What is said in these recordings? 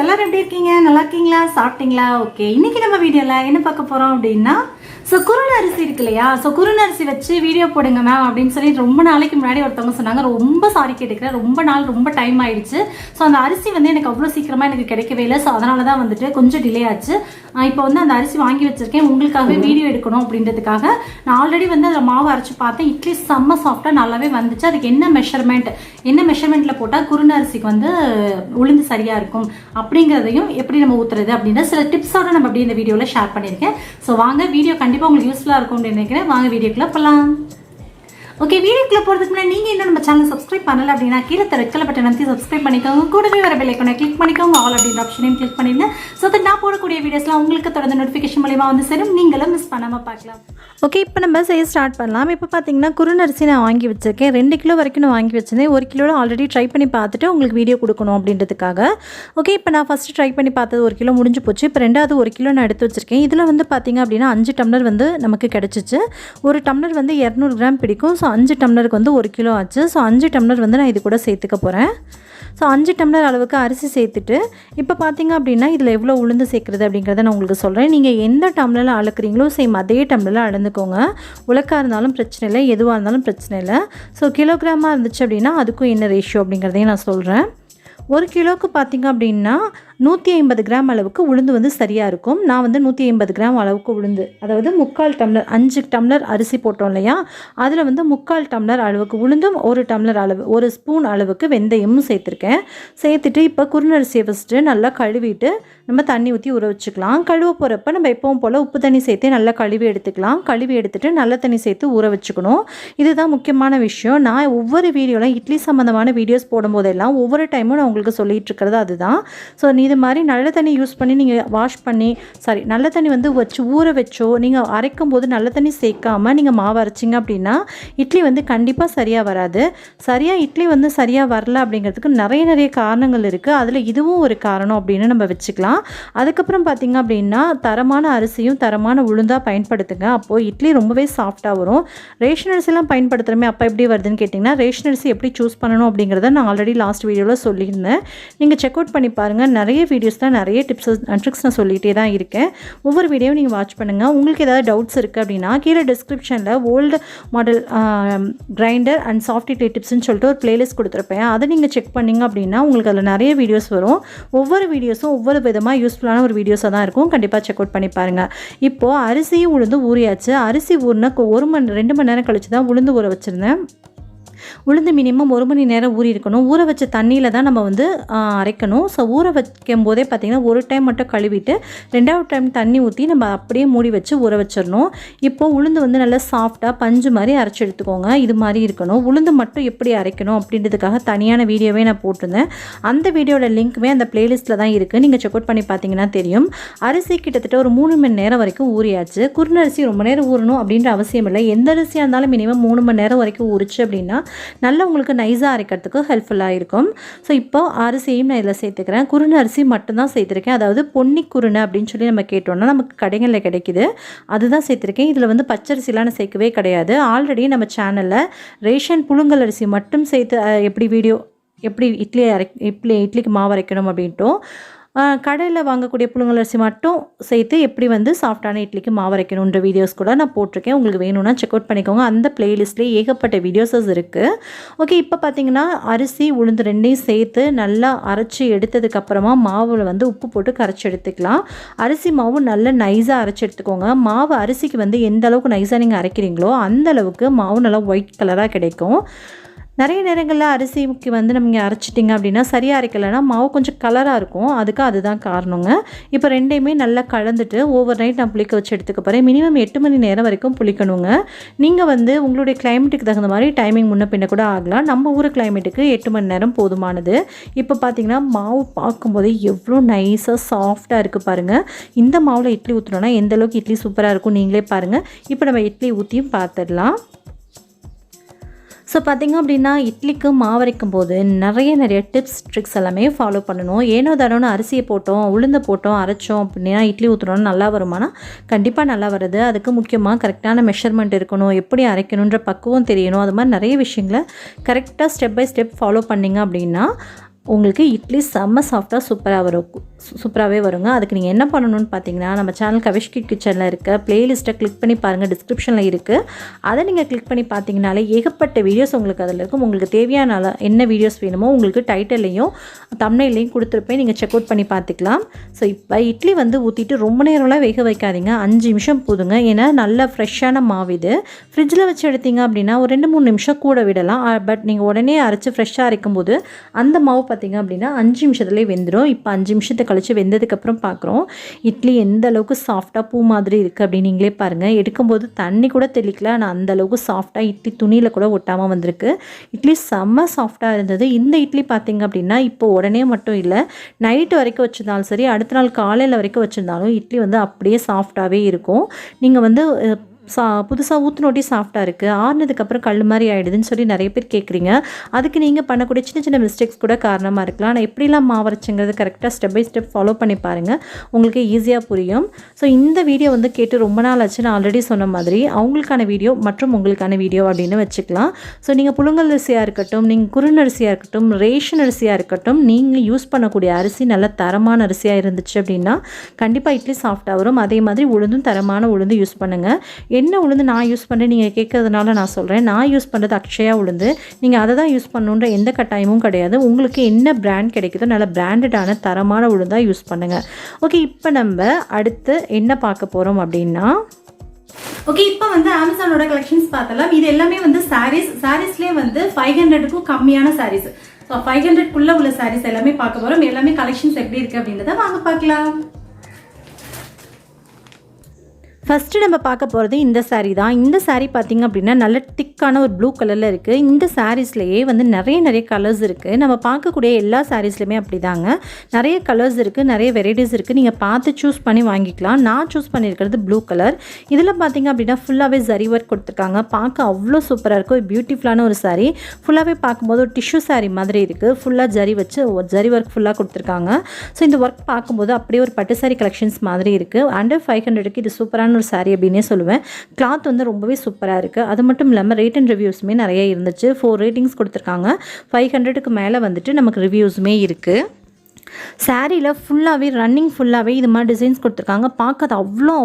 எல்லாரும் எப்படி இருக்கீங்க? நல்லா இருக்கீங்களா? சாப்பிட்டீங்களா? ஓகே, இன்னைக்கு நம்ம வீடியோல என்ன பார்க்க போறோம் அப்படின்னா, குருணை அரிசி இருக்கு இல்லையா? குருணை அரிசி வச்சு வீடியோ போடுங்க மேம் அப்படின்னு சொல்லி ரொம்ப நாளைக்கு முன்னாடி ஒருத்தவங்க சொன்னாங்க. ரொம்ப சாரி கேட்டுக்கிறேன், ரொம்ப டைம் ஆயிடுச்சு. அந்த அரிசி வந்து எனக்கு அவ்வளோ சீக்கிரமா எனக்கு கிடைக்கவே இல்லை. அதனால தான் வந்துட்டு கொஞ்சம் டிலே ஆச்சு. இப்போ வந்து அந்த அரிசி வாங்கி வச்சிருக்கேன், உங்களுக்காகவே வீடியோ எடுக்கணும் அப்படின்றதுக்காக. நான் ஆல்ரெடி வந்து அதில் மாவு அரைச்சு பார்த்தேன். இட்லி செம்ம சாஃப்டாக நல்லாவே வந்துச்சு. அதுக்கு என்ன மெஷர்மெண்ட்டில் போட்டால் குருணை அரிசிக்கு வந்து உளுந்து சரியாக இருக்கும் அப்படிங்கிறதையும் எப்படி நம்ம ஊற்றுறது அப்படின்ற சில டிப்ஸோட நம்ம அப்படி இந்த வீடியோவில் ஷேர் பண்ணியிருக்கேன். வாங்க, வீடியோ கண்டிப்பாக உங்களுக்கு யூஸ்ஃபுல்லாக இருக்கும் அப்படின்னு நினைக்கிறேன். வாங்க வீடியோக்குள்ளே போகலாம். ஓகே, வீடியோக்குள்ள போகிறதுக்கு முன்னாடி நீங்கள் இன்னும் நம்ம சேனல் சப்ஸ்கிரைப் பண்ணல அப்படின்னா கீழே ரெட் பட்டன் வந்து சப்ஸ்கிரைப் பண்ணிக்கோங்க. கூடவே வர பெல் ஐகானை கிளிக் பண்ணிக்கோங்க. ஆல் அப்படின்ற ஆப்ஷனையும் கிளிக் பண்ணிடுங்க. தட் நான் போடக்கூடிய வீடியோஸ்லாம் உங்களுக்கு தொடர்ந்து நோட்டிஃபிகேஷன் மூலியமா வந்து சேரும், நீங்களும் மிஸ் பண்ணாமல் பார்க்கலாம். ஓகே, இப்போ நம்ம செய்ய ஸ்டார்ட் பண்ணலாம். இப்போ பார்த்தீங்கன்னா குருணை அரிசி நான் வாங்கி வச்சிருக்கேன். 2 கிலோ வரைக்கும் நான் வாங்கி வச்சிருந்தேன். 1 கிலோவில் ஆல்ரெடி ட்ரை பண்ணி பார்த்துட்டு உங்களுக்கு வீடியோ கொடுக்கணும் அப்படின்றதுக்காக. ஓகே, இப்போ நான் ஃபஸ்ட்டு ட்ரை பண்ணி பார்த்தது 1 கிலோ முடிஞ்சு போச்சு. இப்போ ரெண்டாவது 1 கிலோ நான் எடுத்து வச்சிருக்கேன். இதில் வந்து பார்த்தீங்க அப்படின்னா 5 டம்ளர் வந்து நமக்கு கிடச்சிச்சு. ஒரு டம்ளர் வந்து 200 கிராம் பிடிக்கும். 5 டம்ளருக்கு வந்து 1 கிலோ ஆச்சு. 5 டம்ளர் வந்து நான் இது கூட சேர்த்துக்க போகிறேன். 5 டம்ளர் அளவுக்கு அரிசி சேர்த்துட்டு இப்போ பார்த்தீங்க அப்படின்னா இதில் எவ்வளோ உளுந்து சேர்க்குறது அப்படிங்கிறத நான் உங்களுக்கு சொல்கிறேன். நீங்கள் எந்த டம்ளரில் அளக்குறீங்களோ சேம் அதே டம்ளரில் அளந்துக்கோங்க. உலக்காக இருந்தாலும் பிரச்சனை இல்லை, எதுவாக இருந்தாலும் பிரச்சனை இல்லை. கிலோகிராமாக இருந்துச்சு அப்படின்னா அதுக்கும் என்ன ரேஷியோ அப்படிங்கிறதையும் நான் சொல்கிறேன். 1 கிலோவுக்கு பார்த்திங்க அப்படின்னா 150 கிராம் அளவுக்கு உளுந்து வந்து சரியாக இருக்கும். நான் வந்து 150 கிராம் அளவுக்கு உளுந்து, அதாவது 3/4 டம்ளர், 5 டம்ளர் அரிசி போட்டோம் இல்லையா, அதில் வந்து 3/4 டம்ளர் அளவுக்கு உளுந்தும் 1 டம்ளர் அளவு 1 ஸ்பூன் அளவுக்கு வெந்தயமும் சேர்த்துருக்கேன். சேர்த்துட்டு இப்போ குருணை அரிசியை ஃபஸ்ட்டு நல்லா கழுவிட்டு நம்ம தண்ணி ஊற்றி ஊற வச்சுக்கலாம். கழுவ போகிறப்ப நம்ம எப்பவும் போல் உப்பு தண்ணி சேர்த்து நல்லா கழுவி எடுத்துக்கலாம். கழுவி எடுத்துகிட்டு நல்ல தண்ணி சேர்த்து ஊற வச்சுக்கணும். இதுதான் முக்கியமான விஷயம். நான் ஒவ்வொரு வீடியோவில் இட்லி சம்மந்தமான வீடியோஸ் போடும்போதெல்லாம் ஒவ்வொரு டைமும் நான் உங்களுக்கு சொல்லிகிட்டு இருக்கிறது அதுதான். இது மாதிரி நல்ல தண்ணி யூஸ் பண்ணி நீங்கள் வாஷ் பண்ணி நல்ல தண்ணி வந்து வச்சு ஊற வச்சோ நீங்கள் அரைக்கும் போது நல்ல தண்ணி சேர்க்காமல் நீங்கள் மாவு அரைச்சிங்க அப்படின்னா இட்லி வந்து கண்டிப்பாக சரியாக வராது. இட்லி வந்து சரியாக வரல அப்படிங்கிறதுக்கு நிறைய காரணங்கள் இருக்குது. அதில் இதுவும் ஒரு காரணம் அப்படின்னு நம்ம வச்சுக்கலாம். அதுக்கப்புறம் பார்த்திங்க அப்படின்னா தரமான அரிசியும் தரமான உளுந்தாக பயன்படுத்துங்க. அப்போது இட்லி ரொம்பவே சாஃப்டாக வரும். ரேஷன் அரிசிலாம் பயன்படுத்துகிறோமே, அப்போ எப்படி வருதுன்னு கேட்டிங்கன்னா, ரேஷன் அரிசி எப்படி சூஸ் பண்ணணும் அப்படிங்கிறத நான் ஆல்ரெடி லாஸ்ட் வீடியோவில் சொல்லியிருந்தேன். நீங்கள் செக் அவுட் பண்ணி பாருங்கள். நிறைய வீடியோஸில் நிறைய டிப்ஸ் ட்ரிக்ஸ் நான் சொல்லிகிட்டே தான் இருக்கேன். ஒவ்வொரு வீடியோவும் நீங்கள் வாட்ச் பண்ணுங்கள். உங்களுக்கு ஏதாவது டவுட்ஸ் இருக்குது அப்படின்னா கீழே டிஸ்கிரிப்ஷனில் old model grinder and soft idli டிப்ஸ்ன்னு சொல்லிட்டு ஒரு பிளேலிஸ்ட் கொடுத்துருப்பேன். அதை நீங்கள் செக் பண்ணிங்க அப்படின்னா உங்களுக்கு அதில் நிறைய வீடியோஸ் வரும். ஒவ்வொரு வீடியோஸும் ஒவ்வொரு விதமாக யூஸ்ஃபுல்லான ஒரு வீடியோஸாக தான் இருக்கும். கண்டிப்பாக செக் அவுட் பண்ணி பாருங்கள். இப்போது அரிசியும் உளுந்து ஊறியாச்சு. அரிசி ஊறினா 2 மணி நேரம் கழிச்சு தான் உளுந்து ஊற வச்சுருந்தேன். உளுந்து மினிமம் 1 மணி நேரம் ஊறி இருக்கணும். ஊற வச்ச தண்ணியில் தான் நம்ம வந்து அரைக்கணும். ஊற வைக்கும் போதே பார்த்திங்கன்னா ஒரு டைம் மட்டும் கழுவிட்டு 2வது டைம் தண்ணி ஊற்றி நம்ம அப்படியே மூடி வச்சு ஊற வச்சிடணும். இப்போது உளுந்து வந்து நல்லா சாஃப்டாக பஞ்சு மாதிரி அரைச்சி எடுத்துக்கோங்க. இது மாதிரி இருக்கணும். உளுந்து மட்டும் எப்படி அரைக்கணும் அப்படின்றதுக்காக தனியான வீடியோவே நான் போட்டிருந்தேன். அந்த வீடியோட லிங்க்குமே அந்த பிளேலிஸ்ட்டில் தான் இருக்குது. நீங்கள் செக் அவுட் பண்ணி பார்த்தீங்கன்னா தெரியும். அரிசி கிட்டத்தட்ட ஒரு 3 மணி நேரம் வரைக்கும் ஊறியாச்சு. குருணை அரிசி ரொம்ப நேரம் ஊறணும் அப்படின்ற அவசியம் இல்லை. எந்த அரிசியாக இருந்தாலும் மினிமம் 3 மணி நேரம் வரைக்கும் ஊறிச்சு அப்படின்னா நல்லா உங்களுக்கு நைஸாக அரைக்கிறதுக்கு ஹெல்ப்ஃபுல்லாக இருக்கும். இப்போ அரிசியும் நான் இதில் சேர்த்துக்கிறேன். குருணை அரிசி மட்டும்தான் சேர்த்துருக்கேன். அதாவது பொன்னி குருணை அப்படின்னு சொல்லி நம்ம கேட்டோம்னா நமக்கு கடைகளில் கிடைக்குது, அதுதான் சேர்த்துருக்கேன். இதில் வந்து பச்சரிசிலாம் நான் சேர்க்கவே கிடையாது. ஆல்ரெடி நம்ம சேனலில் ரேஷன் புழுங்கல் அரிசி மட்டும் சேர்த்து எப்படி இட்லிக்கு மாவு அரைக்கணும் அப்படின்ட்டும், கடையில் வாங்கக்கூடிய புழுங்கல் அரிசி மட்டும் சேர்த்து எப்படி வந்து சாஃப்டான இட்லிக்கு மாவு அரைக்கணுன்ற வீடியோஸ் கூட நான் போட்டிருக்கேன். உங்களுக்கு வேணும்னா செக் அவுட் பண்ணிக்கோங்க. அந்த பிளேலிஸ்ட்லேயே ஏகப்பட்ட வீடியோஸஸ் இருக்குது. ஓகே, இப்போ பார்த்தீங்கன்னா அரிசி உளுந்து 2யும் சேர்த்து நல்லா அரைச்சி எடுத்ததுக்கப்புறமா மாவில் வந்து உப்பு போட்டு கரைச்சி எடுத்துக்கலாம். அரிசி மாவு நல்லா நைஸாக அரைச்சி எடுத்துக்கோங்க. மாவு அரிசிக்கு வந்து எந்த அளவுக்கு நைஸாக நீங்கள் அரைக்கிறீங்களோ அந்த அளவுக்கு மாவு நல்லா ஒயிட் கலராக கிடைக்கும். நிறைய நேரங்களில் அரிசிக்கு வந்து நம்ம இங்கே அரைச்சிட்டிங்க அப்படின்னா சரியாக அரைக்கலைன்னா மாவு கொஞ்சம் கலராக இருக்கும். அதுதான் காரணங்க. இப்போ 2யுமே நல்லா கலந்துட்டு ஓவர் நைட் நான் புளிக்க வச்சு எடுத்துக்க போகிறேன். மினிமம் 8 மணி நேரம் வரைக்கும் புளிக்கணுங்க. நீங்கள் வந்து உங்களுடைய கிளைமேட்டுக்கு தகுந்த மாதிரி டைமிங் முன்ன பின்ன கூட ஆகலாம். நம்ம ஊர் கிளைமேட்டுக்கு 8 மணி நேரம் போதுமானது. இப்போ பார்த்தீங்கன்னா மாவு பார்க்கும்போது எவ்வளோ நைஸாக சாஃப்டாக இருக்குது பாருங்கள். இந்த மாவில் இட்லி ஊற்றணுன்னா எந்த அளவுக்கு இட்லி சூப்பராக இருக்கும் நீங்களே பாருங்கள். இப்போ நம்ம இட்லி ஊற்றியும் பார்த்துடலாம். பார்த்திங்க அப்படின்னா இட்லிக்கு மாவரைக்கும் போது நிறைய டிப்ஸ் ட்ரிக்ஸ் எல்லாமே ஃபாலோ பண்ணணும். ஏனோ தானோன்னு அரிசியை போட்டோம், உளுந்து போட்டோம், அரைச்சோம் அப்படின்னா இட்லி ஊற்றுறோன்னு நல்லா வருமானா கண்டிப்பாக நல்லா வருது. அதுக்கு முக்கியமாக கரெக்டான மெஷர்மெண்ட் இருக்கணும், எப்படி அரைக்கணுன்ற பக்குவம் தெரியணும். அது மாதிரி நிறைய விஷயங்களை கரெக்டாக ஸ்டெப் பை ஸ்டெப் ஃபாலோ பண்ணிங்க அப்படின்னா உங்களுக்கு இட்லி செம்ம சாஃப்டாக சூப்பராக வரும். சூப்பராகவே வருங்க. அதுக்கு நீங்கள் என்ன பண்ணணும்னு பார்த்தீங்கன்னா, நம்ம சேனல் கவிஷ்கி கிச்சனில் இருக்க பிளேலிஸ்ட்டை கிளிக் பண்ணி பாருங்கள், டிஸ்கிரிப்ஷனில் இருக்குது. அதை நீங்கள் கிளிக் பண்ணி பார்த்தீங்கனாலே ஏகப்பட்ட வீடியோஸ் உங்களுக்கு அதில் இருக்கும். உங்களுக்கு தேவையான என்ன வீடியோஸ் வேணுமோ உங்களுக்கு டைட்டில்லையும் தம்ப்நெயிலையும் கொடுத்துருப்பேன், நீங்கள் செக் அவுட் பண்ணி பார்த்துக்கலாம். ஸோ இப்போ இட்லி வந்து ஊற்றிட்டு ரொம்ப நேரம்லாம் வேக வைக்காதீங்க, 5 நிமிஷம் போதுங்க. ஏன்னா நல்ல ஃப்ரெஷ்ஷான மாவு இது. ஃப்ரிட்ஜில் வச்சு எடுத்தீங்க அப்படின்னா ஒரு 2-3 நிமிஷம் கூட விடலாம். பட் நீங்கள் உடனே அரைச்சி ஃப்ரெஷ்ஷாக அரைக்கும்போது அந்த மாவு பார்த்தீங்க அப்படின்னா 5 நிமிஷத்துலேயே வெந்துடும். இப்போ 5 நிமிஷத்தை கழித்து வெந்ததுக்கப்புறம் பார்க்குறோம் இட்லி எந்த அளவுக்கு சாஃப்டாக பூ மாதிரி இருக்குது அப்படின்னு நீங்களே பாருங்கள். எடுக்கும்போது தண்ணி கூட தெளிக்கல, ஆனால் அந்த அளவுக்கு சாஃப்டாக இட்லி துணியில் கூட ஒட்டாமல் வந்திருக்கு. இட்லி செம்ம சாஃப்டாக இருந்தது. இந்த இட்லி பார்த்திங்க அப்படின்னா இப்போ உடனே மட்டும் இல்லை, நைட்டு வரைக்கும் வச்சுருந்தாலும் சரி, அடுத்த நாள் காலையில் வரைக்கும் வச்சுருந்தாலும் இட்லி வந்து அப்படியே சாஃப்டாகவே இருக்கும். நீங்கள் வந்து புதுசாக ஊற்றினோட்டி சாஃப்டாக இருக்குது, ஆறுனதுக்கப்புறம் கல் மாதிரி ஆகிடுதுன்னு சொல்லி நிறைய பேர் கேட்குறீங்க. அதுக்கு நீங்கள் பண்ணக்கூடிய சின்ன சின்ன மிஸ்டேக்ஸ் கூட காரணமாக இருக்கலாம். நான் எப்படிலாம் மாவரைச்சுங்கிறது கரெக்டாக ஸ்டெப் பை ஸ்டெப் ஃபாலோ பண்ணி பாருங்கள், உங்களுக்கு ஈஸியாக புரியும். ஸோ இந்த வீடியோ வந்து கேட்டு ரொம்ப நாள் ஆச்சு. நான் ஆல்ரெடி சொன்ன மாதிரி அவங்களுக்கான வீடியோ மற்றும் உங்களுக்கான வீடியோ அப்படின்னு வச்சுக்கலாம். ஸோ நீங்கள் புழுங்கல் அரிசியாக இருக்கட்டும், நீங்கள் குறுநரிசியாக இருக்கட்டும், ரேஷன் அரிசியாக இருக்கட்டும், நீங்கள் யூஸ் பண்ணக்கூடிய அரிசி நல்ல தரமான அரிசியாக இருந்துச்சு அப்படின்னா கண்டிப்பாக இட்லி சாஃப்டாக வரும். அதே மாதிரி உளுந்தும் தரமான உளுந்து யூஸ் பண்ணுங்கள். என்ன உளுந்து நான் யூஸ் பண்ணுறேன் நீங்கள் கேட்கறதுனால நான் சொல்கிறேன். நான் யூஸ் பண்ணுறது அக்ஷயா உளுந்து. நீங்கள் அதை தான் யூஸ் பண்ணணுன்ற எந்த கட்டாயமும் கிடையாது. உங்களுக்கு என்ன பிராண்ட் கிடைக்குதோ நல்ல பிராண்டடான தரமான உளுந்தாக யூஸ் பண்ணுங்கள். ஓகே, இப்போ நம்ம அடுத்து என்ன பார்க்க போகிறோம் அப்படின்னா, ஓகே, இப்போ வந்து அமேசானோட கலெக்ஷன்ஸ் பார்த்தலாம். இது எல்லாமே வந்து சாரீஸ்லேயே வந்து 500க்கும் கம்மியான சாரீஸ். ஸோ 500க்குள்ளே உள்ள சாரீஸ் எல்லாமே பார்க்க போகிறோம். எல்லாமே கலெக்ஷன்ஸ் எப்படி இருக்குது அப்படின்றத வாங்க பார்க்கலாம். ஃபஸ்ட்டு நம்ம பார்க்க போகிறது இந்த சாரீ தான். இந்த சாரீ பார்த்திங்க அப்படின்னா நல்ல திக்கான ஒரு ப்ளூ கலரில் இருக்குது. இந்த சாரீஸ்லேயே வந்து நிறைய கலர்ஸ் இருக்குது. நம்ம பார்க்கக்கூடிய எல்லா சாரீஸ்லையுமே அப்படி தாங்க, நிறைய கலர்ஸ் இருக்குது, நிறைய வெரைட்டிஸ் இருக்குது. நீங்கள் பார்த்து சூஸ் பண்ணி வாங்கிக்கலாம். நான் சூஸ் பண்ணியிருக்கிறது ப்ளூ கலர். இதில் பார்த்திங்க அப்படின்னா ஃபுல்லாகவே ஜரி ஒர்க் கொடுத்துருக்காங்க. பார்க்க அவ்வளோ சூப்பராக இருக்குது. ஒரு பியூட்டிஃபுல்லான ஒரு சாரீ. ஃபுல்லாகவே பார்க்கும்போது ஒரு டிஷ்யூ சாரீ மாதிரி இருக்குது. ஃபுல்லாக ஜரி வச்சு ஜரி ஒர்க் ஃபுல்லாக கொடுத்துருக்காங்க. ஸோ இந்த ஒர்க் பார்க்கும்போது அப்படியே ஒரு பட்டு சாரீ கலெக்ஷன்ஸ் மாதிரி இருக்குது. அண்டர் 500க்கு இது சூப்பரான ஒரு சாரீ அப்படின்னே சொல்லுவேன். கிளாத் வந்து ரொம்பவே சூப்பராக இருக்குது. அது மட்டும் இல்லாமல் ரேட் அண்ட் ரிவ்யூஸுமே நிறைய இருந்துச்சு. 4 ரேட்டிங்ஸ் கொடுத்துருக்காங்க. 500க்கு மேலே வந்துட்டு நமக்கு ரிவ்யூஸுமே இருக்குது. சாரியில் ஃபுல்லாகவே ரன்னிங் ஃபுல்லாகவே இது மாதிரி டிசைன்ஸ் கொடுத்துருக்காங்க. பார்க்க அது அவ்வளோ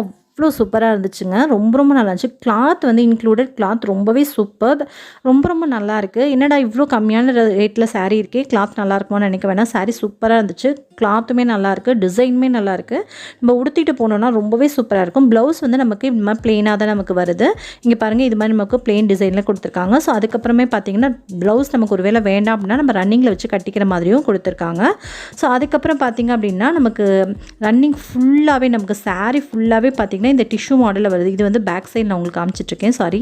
சூப்பராக இருந்துச்சுங்க. ரொம்ப நல்லா இருந்துச்சு. கிளாத் வந்து இன்க்ளூடட் கிளாத் ரொம்பவே சூப்பர், ரொம்ப நல்லா இருக்குது. என்னடா இவ்வளோ கம்மியான ரேட்டில் சாரீ இருக்கே, கிளாத் நல்லா இருக்குமான்னு நினைக்க வேணாம். சாரீ சூப்பராக இருந்துச்சு. கிளாத்துமே நல்லாயிருக்கு, டிசைனுமே நல்லாயிருக்கு. நம்ம உடுத்திட்டு போனோன்னா ரொம்பவே சூப்பராக இருக்கும். ப்ளவுஸ் வந்து நமக்கு இது மாதிரி பிளெயினாக தான் நமக்கு வருது. இங்கே பாருங்கள், இது மாதிரி நமக்கு பிளெயின் டிசைனில் கொடுத்துருக்காங்க. ஸோ அதுக்கப்புறமே பார்த்தீங்கன்னா ப்ளவுஸ் நமக்கு ஒரு வேளை வேண்டாம் அப்படின்னா நம்ம ரன்னிங்கில் வச்சு கட்டிக்கிற மாதிரியும் கொடுத்துருக்காங்க. ஸோ அதுக்கப்புறம் பார்த்திங்க அப்படின்னா நமக்கு ரன்னிங் ஃபுல்லாகவே நமக்கு சாரீ ஃபுல்லாகவே பார்த்திங்கன்னா இந்த டிஷ்யூ மாடலில் வருது. இது வந்து பேக் சைடு நான் உங்களுக்கு காமிச்சிட்ருக்கேன், சாரி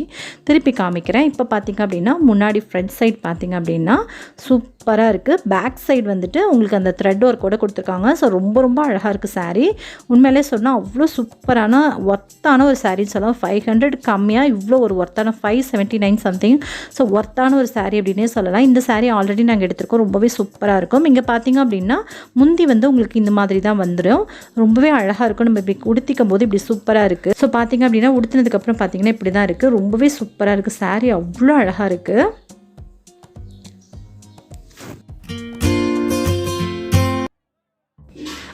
திருப்பி காமிக்கிறேன். இப்போ பார்த்திங்க அப்படின்னா முன்னாடி ஃப்ரண்ட் சைட் பார்த்திங்க அப்படின்னா சூப்பராக இருக்குது. பேக் சைடு வந்துட்டு உங்களுக்கு அந்த த்ரெட் ஒர்க் கூட கொடுத்துருக்காங்க. ஸோ ரொம்ப அழகாக இருக்குது சாரீ. உண்மையிலே சொன்னால் அவ்வளோ சூப்பரான ஒர்த்தான ஒரு சாரின்னு சொல்லலாம். 500 கம்மியாக இவ்வளோ ஒரு ஒர்த்தான 579 சம்திங். ஸோ ஒர்த்தான ஒரு சாரீ அப்படின்னே சொல்லலாம். இந்த சாரீ ஆல்ரெடி நாங்கள் எடுத்திருக்கோம். ரொம்பவே சூப்பராக இருக்கும். இங்கே பார்த்திங்க அப்படின்னா முந்தி வந்து உங்களுக்கு இந்த மாதிரி தான் வந்துடும். ரொம்பவே அழகாக இருக்கும். நம்ம இப்படி உடுத்திக்கும் போது இப்படி சூப்பராக இருக்குது. ஸோ பார்த்திங்க அப்படின்னா உடுத்தினதுக்கப்புறம் பார்த்திங்கன்னா இப்படி தான் இருக்குது. ரொம்பவே சூப்பராக இருக்குது. சாரீ அவ்வளோ அழகாக இருக்குது.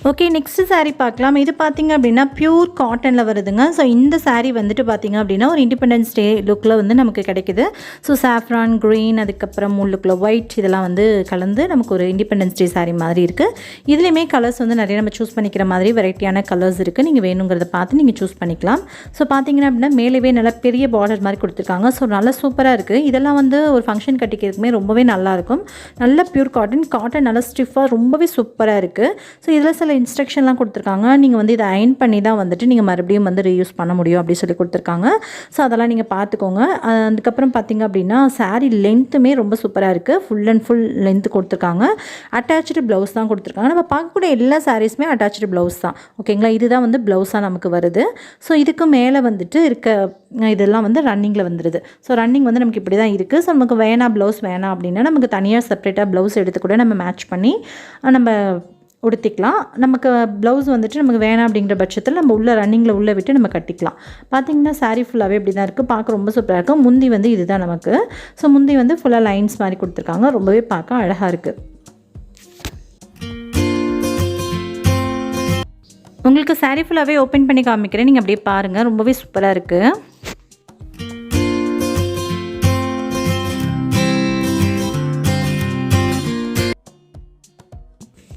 ஓகே, நெக்ஸ்ட்டு சாரீ பார்க்கலாம். இது பார்த்திங்க அப்படின்னா பியூர் காட்டனில் வருதுங்க. ஸோ இந்த சாரீ வந்துட்டு பார்த்திங்க அப்படின்னா ஒரு இண்டிபெண்டன்ஸ் டே லுக்கில் வந்து நமக்கு கிடைக்குது. ஸோ சாஃப்ரான், க்ரீன், அதுக்கப்புறம் உள்ளுக்குள்ள ஒயிட் இதெல்லாம் வந்து கலந்து நமக்கு ஒரு இண்டிபெண்டன்ஸ் டே சாரீ மாதிரி இருக்குது. இதுலேயுமே கலர்ஸ் வந்து நிறைய நம்ம சூஸ் பண்ணிக்கிற மாதிரி வெரைட்டியான கலர்ஸ் இருக்குது. நீங்கள் வேணுங்கிறத பார்த்து நீங்கள் சூஸ் பண்ணிக்கலாம். ஸோ பார்த்திங்கன்னா அப்படின்னா மேலேவே நல்லா பெரிய பார்டர் மாதிரி கொடுத்துருக்காங்க. ஸோ நல்லா சூப்பராக இருக்குது. இதெல்லாம் வந்து ஒரு ஃபங்க்ஷன் கட்டிக்கிறதுக்குமே ரொம்பவே நல்லாயிருக்கும். நல்ல பியூர் காட்டன் நல்லா ஸ்டிஃபாக ரொம்பவே சூப்பராக இருக்குது. ஸோ இதில் சில இன்ஸ்ட்ரக்ஷன்லாம் கொடுத்துருக்காங்க. நீங்கள் வந்து இதை அயன் பண்ணி தான் வந்துட்டு நீங்கள் மறுபடியும் வந்து ரீயூஸ் பண்ண முடியும் அப்படின்னு சொல்லி கொடுத்துருக்காங்க. ஸோ அதெல்லாம் நீங்கள் பார்த்துக்கோங்க. அதுக்கப்புறம் பார்த்திங்க அப்படின்னா சாரீ லென்த்துமே ரொம்ப சூப்பராக இருக்குது. ஃபுல் அண்ட் ஃபுல் லென்த்து கொடுத்துருக்காங்க. அட்டாச்சு ப்ளவுஸ் தான் கொடுத்துருக்காங்க. நம்ம பார்க்கக்கூடிய எல்லா சாரீஸுமே அட்டாச்சு ப்ளவுஸ் தான். ஓகேங்களா, இதுதான் வந்து ப்ளவுஸாக நமக்கு வருது. ஸோ இதுக்கு மேலே வந்துட்டு இருக்க இதெல்லாம் வந்து ரன்னிங்கில் வந்துடுது. ஸோ ரன்னிங் வந்து நமக்கு இப்படி தான் இருக்குது. ஸோ நமக்கு ப்ளவுஸ் வேணாம் அப்படின்னா நமக்கு தனியாக செப்பரேட்டாக ப்ளவுஸ் எடுத்து கூட நம்ம மேட்ச் பண்ணி நம்ம உடுத்திக்கலாம். நமக்கு ப்ளவுஸ் வந்துட்டு நமக்கு வேணாம் அப்படிங்கிற பட்சத்தில் நம்ம உள்ள ரன்னிங்கில் உள்ளே விட்டு நம்ம கட்டிக்கலாம். பார்த்திங்கன்னா சாரீ ஃபுல்லாகவே இப்படி தான் இருக்குது. பார்க்க ரொம்ப சூப்பராக இருக்கும். முந்தி வந்து இதுதான் நமக்கு. ஸோ முந்தி வந்து ஃபுல்லாக லைன்ஸ் மாதிரி கொடுத்துருக்காங்க. ரொம்பவே பார்க்க அழகாக இருக்குது. உங்களுக்கு saree ஃபுல்லாகவே ஓப்பன் பண்ணி காமிக்கிறேன், நீங்கள் அப்படியே பாருங்கள். ரொம்பவே சூப்பராக இருக்குது.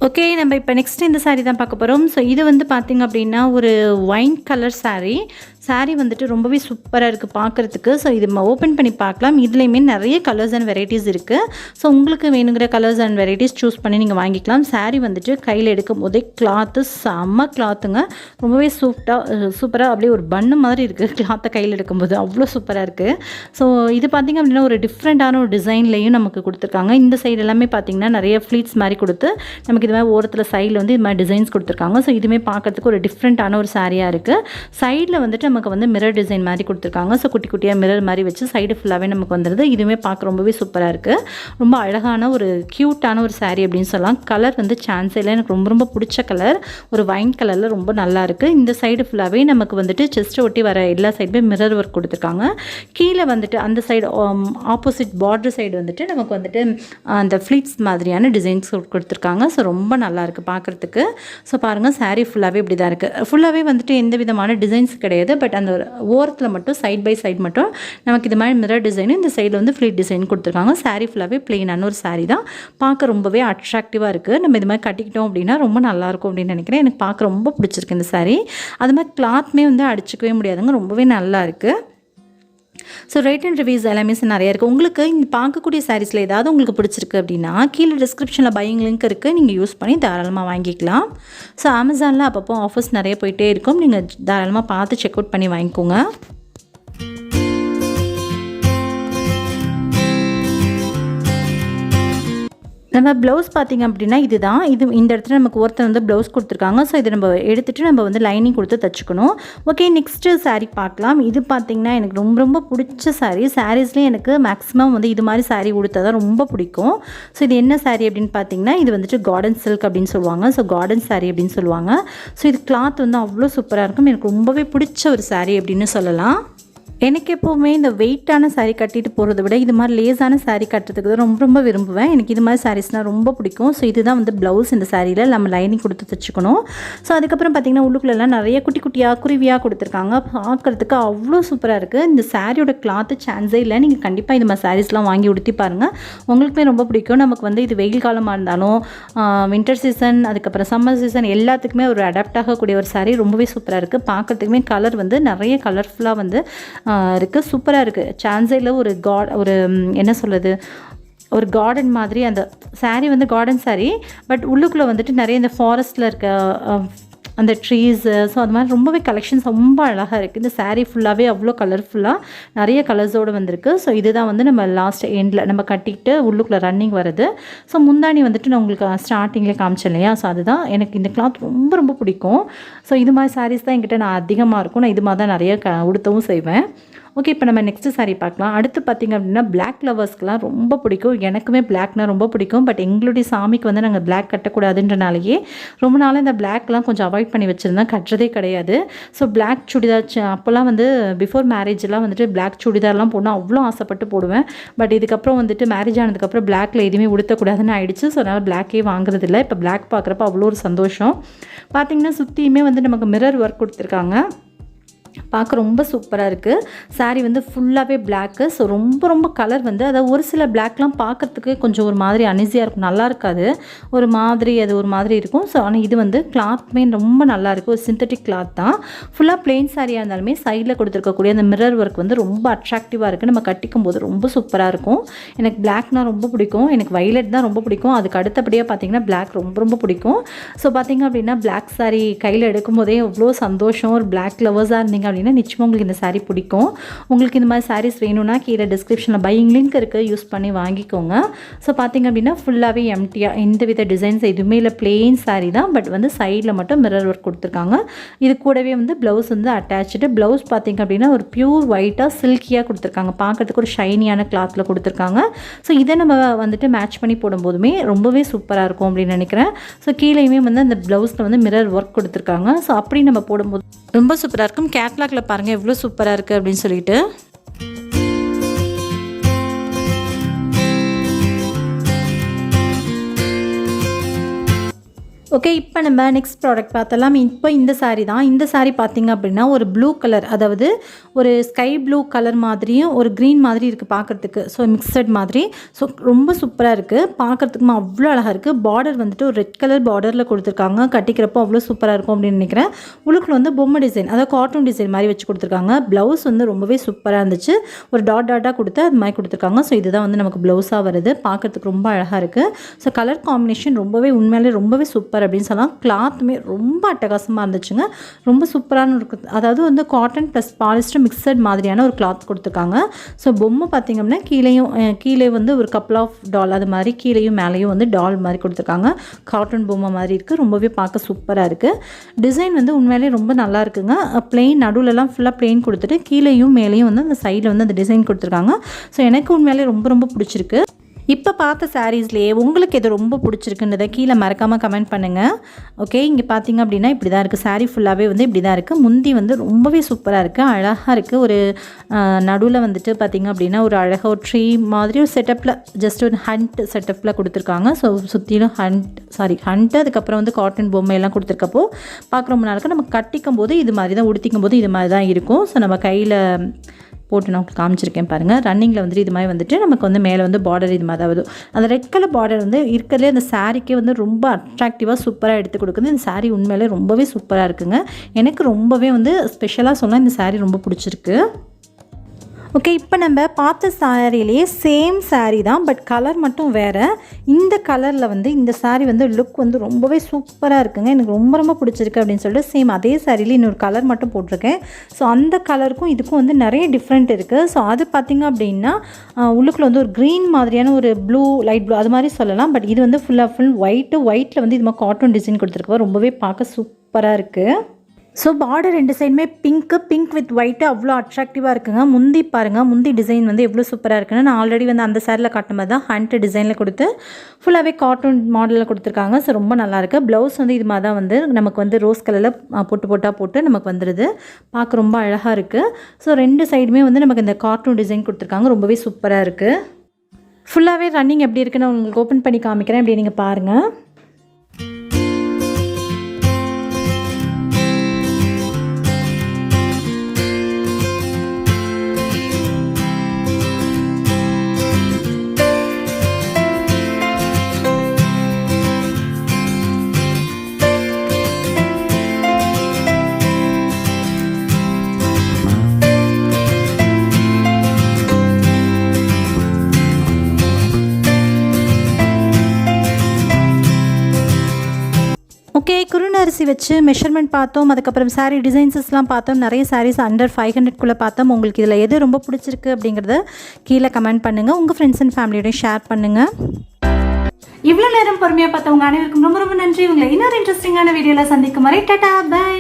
ஓகே, நம்ம இப்போ நெக்ஸ்ட் இந்த சாரீ தான் பார்க்க போகிறோம். ஸோ இது வந்து பார்த்திங்க அப்படின்னா ஒரு ஒயின் கலர் சாரீ வந்துட்டு ரொம்பவே சூப்பராக இருக்குது பார்க்குறதுக்கு. ஸோ இது நம்ம ஓப்பன் பண்ணி பார்க்கலாம். இதுலேயுமே நிறைய கலர்ஸ் அண்ட் வெரைட்டிஸ் இருக்குது. ஸோ உங்களுக்கு வேணுங்கிற கலர்ஸ் அண்ட் வெரைட்டிஸ் சூஸ் பண்ணி நீங்கள் வாங்கிக்கலாம். சாரீ வந்துட்டு கையில் எடுக்கும் போதே கிளாத்து செம்ம கிளாத்துங்க. ரொம்பவே சூப்பராக அப்படியே ஒரு பண்ணு மாதிரி இருக்குது கிளாத்தை கையில் எடுக்கும்போது, அவ்வளோ சூப்பராக இருக்குது. ஸோ இது பார்த்திங்க அப்படின்னா ஒரு டிஃப்ரெண்ட்டான ஒரு டிசைன்லேயும் நமக்கு கொடுத்துருக்காங்க. இந்த சைடு எல்லாமே பார்த்திங்கன்னா நிறைய ஃப்ளீட்ஸ் மாதிரி கொடுத்து நமக்கு இது மாதிரி ஓரத்தில் சைடில் வந்து இது மாதிரி டிசைன்ஸ் கொடுத்துருக்காங்க. ஸோ இதுவுமே பார்க்குறதுக்கு ஒரு டிஃப்ரெண்ட்டான ஒரு சாரியாக இருக்குது. சைடில் வந்துட்டு நமக்கு வந்து மிரர் டிசைன் மாதிரி கொடுத்துருக்காங்க. ஸோ குட்டி குட்டியாக மிரர் மாதிரி வச்சு சைடு ஃபுல்லாகவே நமக்கு வந்துடுது. இதுவுமே பார்க்க ரொம்பவே சூப்பராக இருக்குது. ரொம்ப அழகான ஒரு க்யூட்டான ஒரு சாரீ அப்படின்னு சொல்லலாம். கலர் வந்து சான்ஸே இல்லை, எனக்கு ரொம்ப ரொம்ப பிடிச்ச கலர். ஒரு வைன் கலரில் ரொம்ப நல்லா இருக்குது. இந்த சைடு ஃபுல்லாகவே நமக்கு வந்துட்டு செஸ்ட்டை ஒட்டி வர எல்லா சைடுமே மிரர் ஒர்க் கொடுத்துருக்காங்க. கீழே வந்துட்டு அந்த சைடு ஆப்போசிட் பார்டர் சைடு வந்துட்டு நமக்கு வந்துட்டு அந்த ஃப்ளீட்ஸ் மாதிரியான டிசைன்ஸ் கொடுத்துருக்காங்க. ஸோ ரொம்ப நல்லா இருக்குது பார்க்குறதுக்கு. ஸோ பாருங்கள், சாரீ ஃபுல்லாகவே இப்படி தான் இருக்குது. ஃபுல்லாகவே வந்துட்டு எந்த விதமான டிசைன்ஸ் கிடையாது. பட் அந்த ஓரத்தில் மட்டும் சைட் பை சைட் மட்டும் நமக்கு இது மாதிரி மிரர் டிசைனு, இந்த சைடில் வந்து ஃப்ளீட் டிசைன் கொடுத்துருக்காங்க. சாரீ ஃபுல்லாகவே பிளெயினான ஒரு சாரீ தான். பார்க்க ரொம்பவே அட்ராக்டிவாக இருக்குது. நம்ம இது மாதிரி கட்டிக்கிட்டோம் அப்படின்னா ரொம்ப நல்லாயிருக்கும் அப்படின்னு நினைக்கிறேன். எனக்கு பார்க்க ரொம்ப பிடிச்சிருக்கு இந்த சாரீ. அது மாதிரி கிளாத்மே வந்து அடிச்சிக்கவே முடியாதுங்க, ரொம்பவே நல்லா இருக்குது. ஸோ ரேட் அண்ட் ரிவ்யூஸ் எல்லாமே நிறையா இருக்குது. உங்களுக்கு இந்த பார்க்கக்கூடிய சாரீஸில் ஏதாவது உங்களுக்கு பிடிச்சிருக்கு அப்படின்னா கீழே டிஸ்கிரிப்ஷனில் பையிங் லிங்க் இருக்குது, நீங்கள் யூஸ் பண்ணி தாராளமாக வாங்கிக்கலாம். ஸோ அமேசானில் அப்பப்போ ஆஃபர்ஸ் நிறைய போயிட்டே இருக்கும், நீங்கள் தாராளமாக பார்த்து செக் அவுட் பண்ணி வாங்கிக்கோங்க. நம்ம ப்ளவுஸ் பார்த்திங்க அப்படின்னா இதுதான். இந்த இடத்துல நமக்கு ஒருத்தர் வந்து ப்ளவுஸ் கொடுத்துருக்காங்க. ஸோ இதை நம்ம எடுத்துகிட்டு நம்ம வந்து லைனிங் கொடுத்து தச்சுக்கணும். ஓகே, நெக்ஸ்ட்டு சாரீ பார்க்கலாம். இது பார்த்திங்கன்னா எனக்கு ரொம்ப ரொம்ப பிடிச்ச சாரீஸ்லேயே எனக்கு மேக்ஸிமம் வந்து இது மாதிரி சாரீ உடுத்தா தான் ரொம்ப பிடிக்கும். ஸோ இது என்ன சாரீ அப்படின்னு பார்த்திங்கன்னா இது வந்துட்டு கார்டன் சில்க் அப்படின்னு சொல்லுவாங்க. ஸோ கார்டன் சாரீ அப்படின்னு சொல்லுவாங்க. ஸோ இது கிளாத் வந்து அவ்வளோ சூப்பராக இருக்கும். எனக்கு ரொம்பவே பிடிச்ச ஒரு சாரீ அப்படின்னு சொல்லலாம். எனக்கு எப்போவுமே இந்த வெயிட்டான சாரீ கட்டிட்டு போகிறத விட இது மாதிரி லேஸான சாரீ கட்டுறதுக்கு தான் ரொம்ப ரொம்ப விரும்புவேன். எனக்கு இது மாதிரி சாரீஸ்னால் ரொம்ப பிடிக்கும். ஸோ இதுதான் வந்து ப்ளவுஸ். இந்த சாரியில் நம்ம லைனிங் கொடுத்து தைச்சிக்கணும். ஸோ அதுக்கப்புறம் பார்த்திங்கன்னா உள்ளுக்குள்ளெல்லாம் நிறைய குட்டி குட்டியாக குருவியாக கொடுத்துருக்காங்க. பார்க்குறதுக்கு அவ்வளோ சூப்பராக இருக்குது. இந்த சாரியோட கிளாத்து சான்ஸே இல்லை. நீங்கள் கண்டிப்பாக இது மாதிரி சாரீஸ்லாம் வாங்கி உடுத்தி பாருங்கள், உங்களுக்குமே ரொம்ப பிடிக்கும். நமக்கு வந்து இது வெயில் காலமாக இருந்தாலும் வின்டர் சீசன் அதுக்கப்புறம் சம்மர் சீசன் எல்லாத்துக்குமே ஒரு அடாப்ட் ஆகக்கூடிய ஒரு சாரீ. ரொம்பவே சூப்பராக இருக்குது. பார்க்குறதுக்குமே கலர் வந்து நிறைய கலர்ஃபுல்லாக வந்து இருக்குது. சூப்பராக இருக்குது. சான்ஸையில் ஒரு என்ன சொல்கிறது, ஒரு கார்டன் மாதிரி அந்த சாரீ வந்து கார்டன் சாரீ. பட் உள்ளுக்குள்ளே வந்துட்டு நிறைய இந்த ஃபாரஸ்ட்டில் இருக்க அந்த ட்ரீஸு, ஸோ அது மாதிரி ரொம்பவே கலெக்ஷன்ஸ் ரொம்ப அழகாக இருக்குது. இந்த சாரீ ஃபுல்லாகவே அவ்வளோ கலர்ஃபுல்லாக நிறைய கலர்ஸோடு வந்திருக்கு. ஸோ இதுதான் வந்து நம்ம லாஸ்ட் எண்டில் நம்ம கட்டிக்கிட்டு உள்ளுக்குள்ளே ரன்னிங் வருது. ஸோ முந்தானி வந்துட்டு நான் உங்களுக்கு ஸ்டார்டிங்கில் காமிச்சேன் இல்லையா, ஸோ அதுதான். எனக்கு இந்த கிளாத் ரொம்ப ரொம்ப பிடிக்கும். ஸோ இது மாதிரி சாரீஸ் தான் என்கிட்ட நான் அதிகமாக இருக்கும். நான் இது மாதிரி தான் நிறைய உடுத்தவும் செய்வேன். ஓகே, இப்போ நம்ம நெக்ஸ்ட்டு சாரீ பார்க்கலாம். அடுத்து பார்த்திங்க அப்படின்னா பிளாக் லவர்ஸ்க்கெலாம் ரொம்ப பிடிக்கும். எனக்குமே பிளாக்னால் ரொம்ப பிடிக்கும். பட் எங்களுடைய சாமிக்கு வந்து நாங்கள் பிளாக் கட்டக்கூடாதுன்றனாலேயே ரொம்ப நாள் இந்த பிளாக்லாம் கொஞ்சம் அவாய்ட் பண்ணி வச்சுருந்தேன், கட்டுறதே கிடையாது. ஸோ பிளாக் சுடிதார் அப்போல்லாம் வந்து பிஃபோர் மேரேஜெலாம் வந்துட்டு பிளாக் சுடிதார்லாம் போடணும் அவ்வளோ ஆசைப்பட்டு போடுவேன். பட் இதுக்கப்புறம் வந்துட்டு மேரேஜ் ஆனதுக்கப்புறம் பிளாக்கில் எதுவுமே உடுத்தக்கூடாதுன்னு ஆகிடுச்சு. ஸோ அதனால் பிளாக்கே வாங்குறதில்லை. இப்போ பிளாக் பார்க்குறப்ப அவ்வளோ ஒரு சந்தோஷம். பார்த்திங்கன்னா சுற்றியுமே வந்து நமக்கு மிரர் ஒர்க் கொடுத்துருக்காங்க. பார்க்க ரொம்ப சூப்பராக இருக்குது. சாரீ வந்து ஃபுல்லாகவே பிளாக்கு. ஸோ ரொம்ப ரொம்ப கலர் வந்து அதாவது ஒரு சில பிளாக்லாம் பார்க்குறதுக்கு கொஞ்சம் ஒரு மாதிரி அன்ஈஸியாக இருக்கும், நல்லா இருக்காது, ஒரு மாதிரி அது ஒரு மாதிரி இருக்கும். ஸோ ஆனால் இது வந்து கிளாத்மே ரொம்ப நல்லாயிருக்கு. ஒரு சிந்தட்டிக் கிளாத் தான். ஃபுல்லாக பிளெயின் சாரியாக இருந்தாலுமே சைடில் கொடுத்துருக்கக்கூடிய அந்த மிரர் ஒர்க் வந்து ரொம்ப அட்ராக்டிவாக இருக்குது. நம்ம கட்டிக்கும் போது ரொம்ப சூப்பராக இருக்கும். எனக்கு பிளாக்னால் ரொம்ப பிடிக்கும். எனக்கு வைலட் தான் ரொம்ப பிடிக்கும். அதுக்கு அடுத்தபடியாக பார்த்திங்கன்னா பிளாக் ரொம்ப ரொம்ப பிடிக்கும். ஸோ பார்த்திங்க அப்படின்னா பிளாக் சாரீ கையில் எடுக்கும் போதே எவ்வளோ சந்தோஷம். ஒரு பிளாக் லவர்ஸாக இருந்தீங்க அப்படின்னா நிச்சயமாக உங்களுக்கு இந்த சாரீ பிடிக்கும். உங்களுக்கு இந்த மாதிரி சாரீஸ் வேணும்னா கீழே டிஸ்கிரிப்ஷனில் பையிங் லிங்க் இருக்குது, யூஸ் பண்ணி வாங்கிக்கோங்க. ஸோ பார்த்திங்க அப்படின்னா ஃபுல்லாகவே எம்டியாக எந்த வித டிசைன்ஸ் எதுவுமே இல்லை, பிளெயின் சாரீ தான். பட் வந்து சைடில் மட்டும் மிரர் ஒர்க் கொடுத்துருக்காங்க. இது கூடவே வந்து ப்ளவுஸ் வந்து அட்டாச்சு. ப்ளவுஸ் பார்த்திங்க அப்படின்னா ஒரு பியூர் ஒயிட்டாக சில்கியாக கொடுத்துருக்காங்க. பார்க்கறதுக்கு ஒரு ஷைனியான கிளாத்தில் கொடுத்துருக்காங்க. ஸோ இதை நம்ம வந்துட்டு மேட்ச் பண்ணி போடும்போதுமே ரொம்பவே சூப்பராக இருக்கும் அப்படின்னு நினைக்கிறேன். ஸோ கீழேயுமே வந்து அந்த ப்ளவுஸில் வந்து மிரர் ஒர்க் கொடுத்துருக்காங்க. ஸோ அப்படி நம்ம போடும்போது ரொம்ப சூப்பராக இருக்கும். கேட்லாகில் பாருங்கள் எவ்வளோ சூப்பராக இருக்குது அப்படின்னு சொல்லிட்டு. ஓகே, இப்போ நம்ம நெக்ஸ்ட் ப்ராடக்ட் பார்த்தலாம். இப்போ இந்த saree தான். இந்த saree பார்த்திங்க அப்படின்னா ஒரு ப்ளூ கலர், அதாவது ஒரு ஸ்கை ப்ளூ கலர் மாதிரியும் ஒரு க்ரீன் மாதிரி இருக்குது பார்க்குறதுக்கு. ஸோ மிக்சட் மாதிரி. ஸோ ரொம்ப சூப்பராக இருக்குது பார்க்குறதுக்குமா, அவ்வளோ அழகாக இருக்குது. பார்டர் வந்துட்டு ஒரு ரெட் கலர் பார்டரில் கொடுத்துருக்காங்க. கட்டிக்கிறப்போ அவ்வளோ சூப்பராக இருக்கும் அப்படின்னு நினைக்கிறேன். உள்ளுக்குள்ள வந்து பொம்மை டிசைன், அதாவது கார்ட்டூன் டிசைன் மாதிரி வச்சு கொடுத்துருக்காங்க. ப்ளவுஸ் வந்து ரொம்பவே சூப்பராக இருந்துச்சு. ஒரு டாட்டாக கொடுத்து அது மாதிரி கொடுத்துருக்காங்க. ஸோ இதுதான் வந்து நமக்கு ப்ளவுஸாக வருது. பார்க்குறதுக்கு ரொம்ப அழகாக இருக்குது. ஸோ கலர் காம்பினேஷன் ரொம்பவே உண்மையிலே ரொம்பவே சூப்பர் அப்படின்னு சொல்லலாம். கிளாத்துமே ரொம்ப அட்டகாசமாக இருந்துச்சுங்க. ரொம்ப சூப்பரான இருக்குது. அதாவது வந்து காட்டன் ப்ளஸ் பாலிஸ்டர் மிக்சட் மாதிரியான ஒரு கிளாத் கொடுத்துருக்காங்க. ஸோ பொம்மை பார்த்திங்க அப்படின்னா கீழே வந்து ஒரு கப்பல் ஆஃப் டால், அது மாதிரி கீழேயும் மேலேயும் வந்து டால் மாதிரி கொடுத்துருக்காங்க. காட்டன் பொம்மை மாதிரி இருக்குது. ரொம்பவே பார்க்க சூப்பராக இருக்குது. டிசைன் வந்து உண்மையிலே ரொம்ப நல்லா இருக்குங்க. பிளெயின் நடுவில்லாம் ஃபுல்லாக பிளெயின் கொடுத்துட்டு கீழேயும் மேலேயும் வந்து அந்த சைடில் வந்து அந்த டிசைன் கொடுத்துருக்காங்க. ஸோ எனக்கு உண்மையிலே ரொம்ப ரொம்ப பிடிச்சிருக்கு. இப்போ பார்த்த சாரீஸ்லேயே உங்களுக்கு எது ரொம்ப பிடிச்சிருக்குன்றதை கீழே மறக்காமல் கமெண்ட் பண்ணுங்கள். ஓகே, இங்கே பார்த்தீங்க அப்படின்னா இப்படி தான் இருக்குது. சாரீ ஃபுல்லாகவே வந்து இப்படி தான் இருக்குது. முந்தி வந்து ரொம்பவே சூப்பராக இருக்குது, அழகாக இருக்குது. ஒரு நடுவில் வந்துட்டு பார்த்திங்க அப்படின்னா ஒரு அழகாக ஒரு ட்ரீ மாதிரி ஒரு செட்டப்பில், ஜஸ்ட் ஒரு ஹண்ட் செட்டப்பில் கொடுத்துருக்காங்க. ஸோ சுற்றிலும் ஹண்ட் அதுக்கப்புறம் வந்து காட்டன் பொம்மையெல்லாம் கொடுத்துருக்கப்போ பார்க்க ரொம்ப நல்லா இருக்குது. நம்ம கட்டிக்கும் போது இது மாதிரி தான், உடுத்திக்கும் போது இது மாதிரி தான் இருக்கும். ஸோ நம்ம கையில் போட்டு நான் உங்களுக்கு காமிச்சிருக்கேன் பாருங்கள். ரன்னிங்கில் வந்துட்டு இது மாதிரி வந்துட்டு நமக்கு வந்து மேலே வந்து பார்டர் இது மாதிரி தான். அந்த ரெட் கலர் பார்டர் வந்து இருக்கிறதுலே அந்த சாரீக்கே வந்து ரொம்ப அட்ராக்டிவாக சூப்பராக எடுத்து கொடுக்குது. இந்த சாரீ உண்மையிலே ரொம்பவே சூப்பராக இருக்குங்க. எனக்கு ரொம்பவே வந்து ஸ்பெஷலாக சொன்னால் இந்த சாரீ ரொம்ப பிடிச்சிருக்கு. ஓகே, இப்போ நம்ம பார்த்த சாரிலேயே சேம் சாரீ தான், பட் கலர் மட்டும் வேறு. இந்த கலரில் வந்து இந்த சாரீ வந்து லுக் வந்து ரொம்பவே சூப்பராக இருக்குங்க. எனக்கு ரொம்ப ரொம்ப பிடிச்சிருக்கு அப்படின்னு சொல்லிட்டு சேம் அதே சாரியில் இன்னொரு கலர் மட்டும் போட்டிருக்கேன். ஸோ அந்த கலருக்கும் இதுக்கும் வந்து நிறைய டிஃப்ரெண்ட் இருக்குது. ஸோ அது பார்த்திங்க அப்படின்னா உள்ளுக்குள்ள வந்து ஒரு க்ரீன் மாதிரியான ஒரு ப்ளூ, லைட் ப்ளூ அது மாதிரி சொல்லலாம். பட் இது வந்து ஃபுல் ஒயிட்டில் வந்து இது மாதிரி கார்ட்டூன் டிசைன் கொடுத்துருக்கோம். ரொம்பவே பார்க்க சூப்பராக இருக்குது. ஸோ பார்டர் ரெண்டு சைடுமே பிங்க் வித் ஒயிட்டு அவ்வளோ அட்ராக்டிவாக இருக்குங்க. முந்தி பாருங்கள், முந்தி டிசைன் வந்து எவ்வளோ சூப்பராக இருக்குன்னு நான் ஆல்ரெடி வந்து அந்த சாரியில் காட்டின மாதிரி தான் ஹண்ட் டிசைனில் கொடுத்து ஃபுல்லாகவே கார்ட்டூன் மாடலில் கொடுத்துருக்காங்க. ஸோ ரொம்ப நல்லாயிருக்கு. ப்ளவுஸ் வந்து இது மாதிரி தான் வந்து நமக்கு வந்து ரோஸ் கலரில் போட்டு நமக்கு வந்துடுது. பார்க்க ரொம்ப அழகாக இருக்குது. ஸோ ரெண்டு சைடுமே வந்து நமக்கு இந்த கார்ட்டூன் டிசைன் கொடுத்துருக்காங்க. ரொம்பவே சூப்பராக இருக்குது. ஃபுல்லாகவே ரன்னிங் எப்படி இருக்குன்னு உங்களுக்கு ஓப்பன் பண்ணி காமிக்கிறேன். அப்படி நீங்கள் பாருங்கள். ஓகே, குருண அரிசி வச்சு மெஷர்மெண்ட் பார்த்தோம். அதுக்கப்புறம் சாரீ டிசைன்ஸஸ்லாம் பார்த்தோம். நிறைய சாரீஸ் அண்டர் 500 பார்த்தோம். உங்களுக்கு இதில் எது ரொம்ப பிடிச்சிருக்கு அப்படிங்கிறத கீழே கமெண்ட் பண்ணுங்கள். உங்கள் ஃப்ரெண்ட்ஸ் அண்ட் ஃபேமிலியோடய ஷேர் பண்ணுங்கள். இவ்வளோ நேரம் பொறுமையாக பார்த்தவங்க அனைவருக்கும் ரொம்ப ரொம்ப நன்றி. உங்களை இன்னொரு இன்ட்ரெஸ்டிங்கான வீடியோவில் சந்திக்கும் வரை டாடா பை.